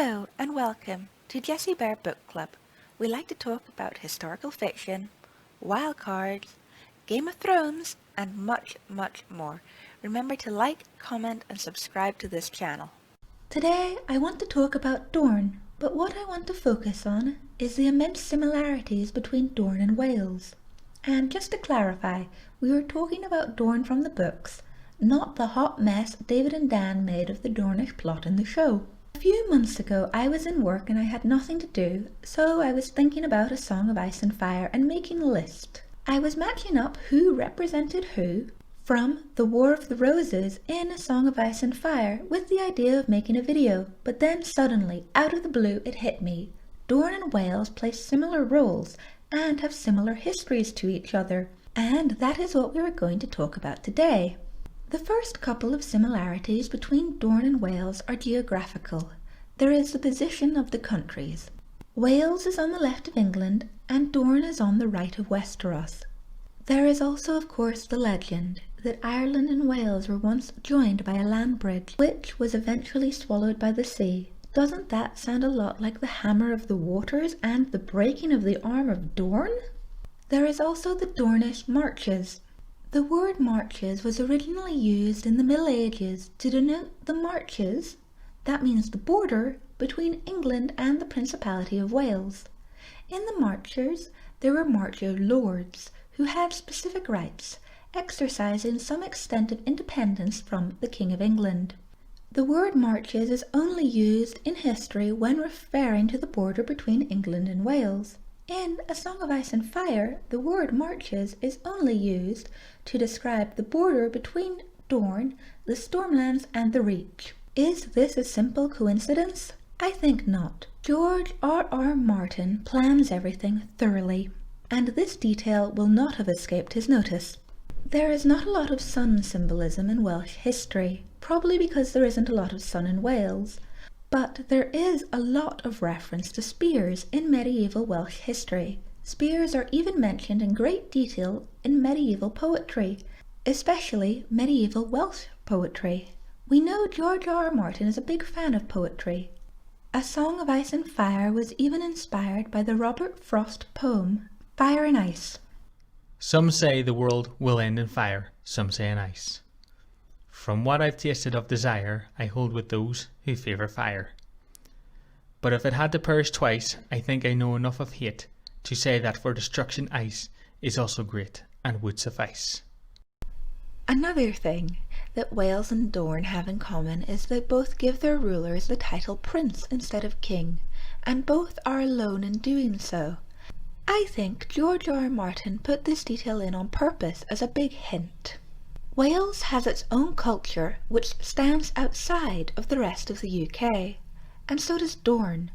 Hello and welcome to Jessie Bear Book Club. We like to talk about historical fiction, wild cards, Game of Thrones, and much, much more. Remember to like, comment, and subscribe to this channel. Today I want to talk about Dorne, but what I want to focus on is the immense similarities between Dorne and Wales. And just to clarify, we were talking about Dorne from the books, not the hot mess David and Dan made of the Dornish plot in the show. A few months ago I was in work and I had nothing to do, so I was thinking about A Song of Ice and Fire and making a list. I was matching up who represented who from the War of the Roses in A Song of Ice and Fire with the idea of making a video, but then suddenly, out of the blue, it hit me. Dorne and Wales play similar roles and have similar histories to each other, and that is what we are going to talk about today. The first couple of similarities between Dorne and Wales are geographical. There is the position of the countries. Wales is on the left of England and Dorne is on the right of Westeros. There is also, of course, the legend that Ireland and Wales were once joined by a land bridge, which was eventually swallowed by the sea. Doesn't that sound a lot like the hammer of the waters and the breaking of the arm of Dorne? There is also the Dornish marches. The word marches was originally used in the Middle Ages to denote the marches, that means the border, between England and the Principality of Wales. In the marchers, there were marcher lords, who had specific rights, exercising some extent of independence from the King of England. The word marches is only used in history when referring to the border between England and Wales. In A Song of Ice and Fire, the word marches is only used to describe the border between Dorne, the Stormlands, and the Reach. Is this a simple coincidence? I think not. George R.R. Martin plans everything thoroughly, and this detail will not have escaped his notice. There is not a lot of sun symbolism in Welsh history, probably because there isn't a lot of sun in Wales. But there is a lot of reference to spears in medieval Welsh history. Spears are even mentioned in great detail in medieval poetry, especially medieval Welsh poetry. We know George R.R. Martin is a big fan of poetry. A Song of Ice and Fire was even inspired by the Robert Frost poem Fire and Ice. Some say the world will end in fire, some say in ice. From what I've tasted of desire, I hold with those who favour fire. But if it had to perish twice, I think I know enough of hate to say that for destruction ice is also great and would suffice. Another thing that Wales and Dorne have in common is they both give their rulers the title prince instead of king, and both are alone in doing so. I think George R.R. Martin put this detail in on purpose as a big hint. Wales has its own culture which stands outside of the rest of the UK, and so does Dorne.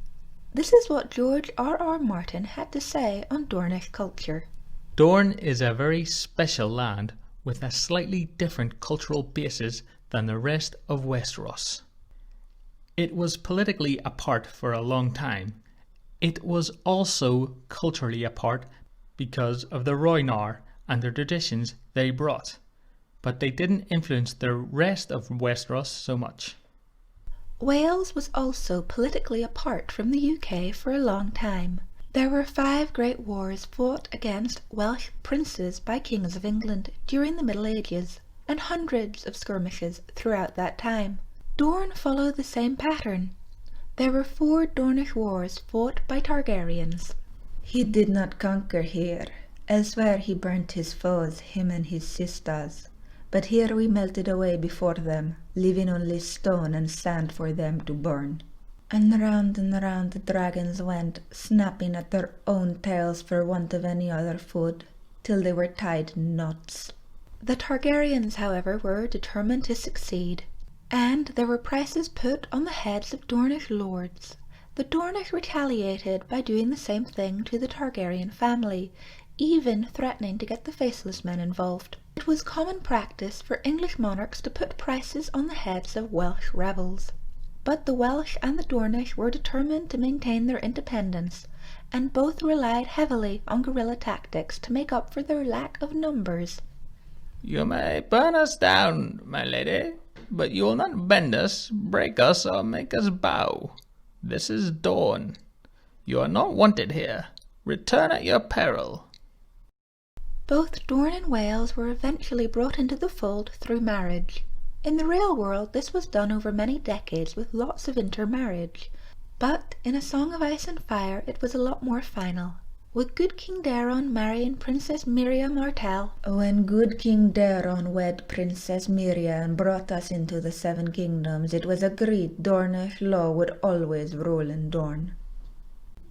This is what George R.R. Martin had to say on Dornish culture. Dorne is a very special land with a slightly different cultural basis than the rest of Westeros. It was politically apart for a long time. It was also culturally apart because of the Rhoynar and the traditions they brought, but they didn't influence the rest of Westeros so much. Wales was also politically apart from the UK for a long time. There were 5 great wars fought against Welsh princes by kings of England during the Middle Ages, and hundreds of skirmishes throughout that time. Dorne followed the same pattern. There were 4 Dornish wars fought by Targaryens. He did not conquer here. Elsewhere he burnt his foes, him and his sisters. But here we melted away before them, leaving only stone and sand for them to burn. And round the dragons went, snapping at their own tails for want of any other food, till they were tied in knots. The Targaryens, however, were determined to succeed, and there were prices put on the heads of Dornish lords. The Dornish retaliated by doing the same thing to the Targaryen family, even threatening to get the Faceless Men involved. It was common practice for English monarchs to put prices on the heads of Welsh rebels. But the Welsh and the Dornish were determined to maintain their independence, and both relied heavily on guerrilla tactics to make up for their lack of numbers. You may burn us down, my lady, but you will not bend us, break us, or make us bow. This is Dorne. You are not wanted here. Return at your peril. Both Dorne and Wales were eventually brought into the fold through marriage. In the real world, this was done over many decades with lots of intermarriage. But in A Song of Ice and Fire, it was a lot more final, with good King Daeron marrying Princess Miriam Martell. When good King Daeron wed Princess Miriam and brought us into the Seven Kingdoms, it was agreed Dornish law would always rule in Dorne.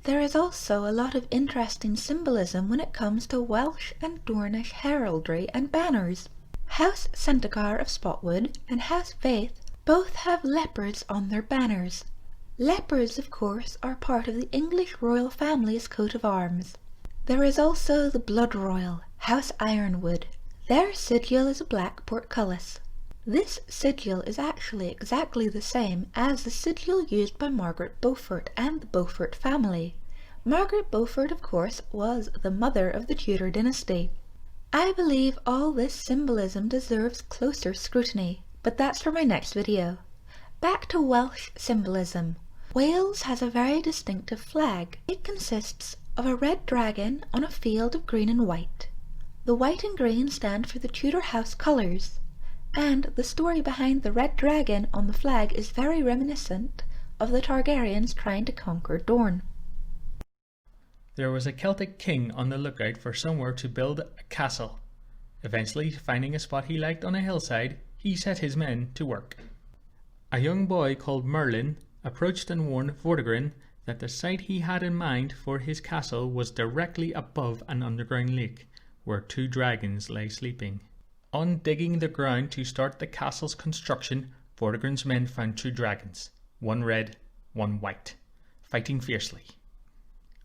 There is also a lot of interesting symbolism when it comes to Welsh and Dornish heraldry and banners. House Centacar of Spotwood and House Faith both have leopards on their banners. Leopards, of course, are part of the English royal family's coat of arms. There is also the Blood Royal, House Ironwood. Their sigil is a black portcullis. This sigil is actually exactly the same as the sigil used by Margaret Beaufort and the Beaufort family. Margaret Beaufort, of course, was the mother of the Tudor dynasty. I believe all this symbolism deserves closer scrutiny, but that's for my next video. Back to Welsh symbolism. Wales has a very distinctive flag. It consists of a red dragon on a field of green and white. The white and green stand for the Tudor house colours, and the story behind the red dragon on the flag is very reminiscent of the Targaryens trying to conquer Dorne. There was a Celtic king on the lookout for somewhere to build a castle. Eventually, finding a spot he liked on a hillside, he set his men to work. A young boy called Merlin approached and warned Vortigern that the site he had in mind for his castle was directly above an underground lake, where 2 dragons lay sleeping. On digging the ground to start the castle's construction, Vortigern's men found 2 dragons, one red, one white, fighting fiercely.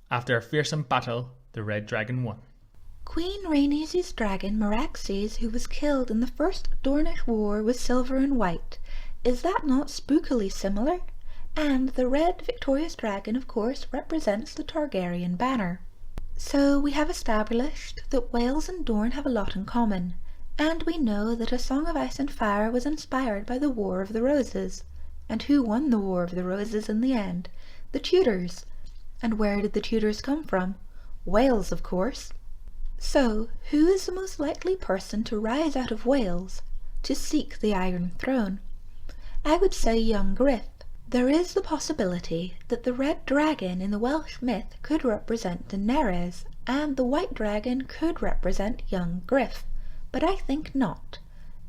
After a fearsome battle, the red dragon won. Queen Rhaenys' dragon Meraxes, who was killed in the First Dornish War, was silver and white. Is that not spookily similar? And the red victorious dragon, of course, represents the Targaryen banner. So we have established that Wales and Dorne have a lot in common, and we know that A Song of Ice and Fire was inspired by the War of the Roses. And who won the War of the Roses in the end? The Tudors. And where did the Tudors come from? Wales, of course. So, who is the most likely person to rise out of Wales to seek the Iron Throne? I would say young Griff. There is the possibility that the red dragon in the Welsh myth could represent Daenerys, and the white dragon could represent young Griff, but I think not.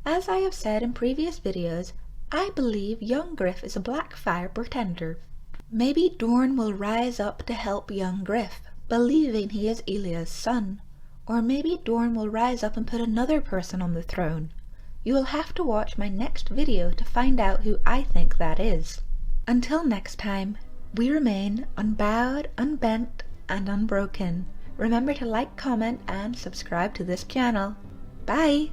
As I have said in previous videos, I believe young Griff is a Blackfyre pretender. Maybe Dorne will rise up to help young Griff, believing he is Elia's son. Or maybe Dorne will rise up and put another person on the throne. You will have to watch my next video to find out who I think that is. Until next time, we remain unbowed, unbent, and unbroken. Remember to like, comment, and subscribe to this channel. Bye!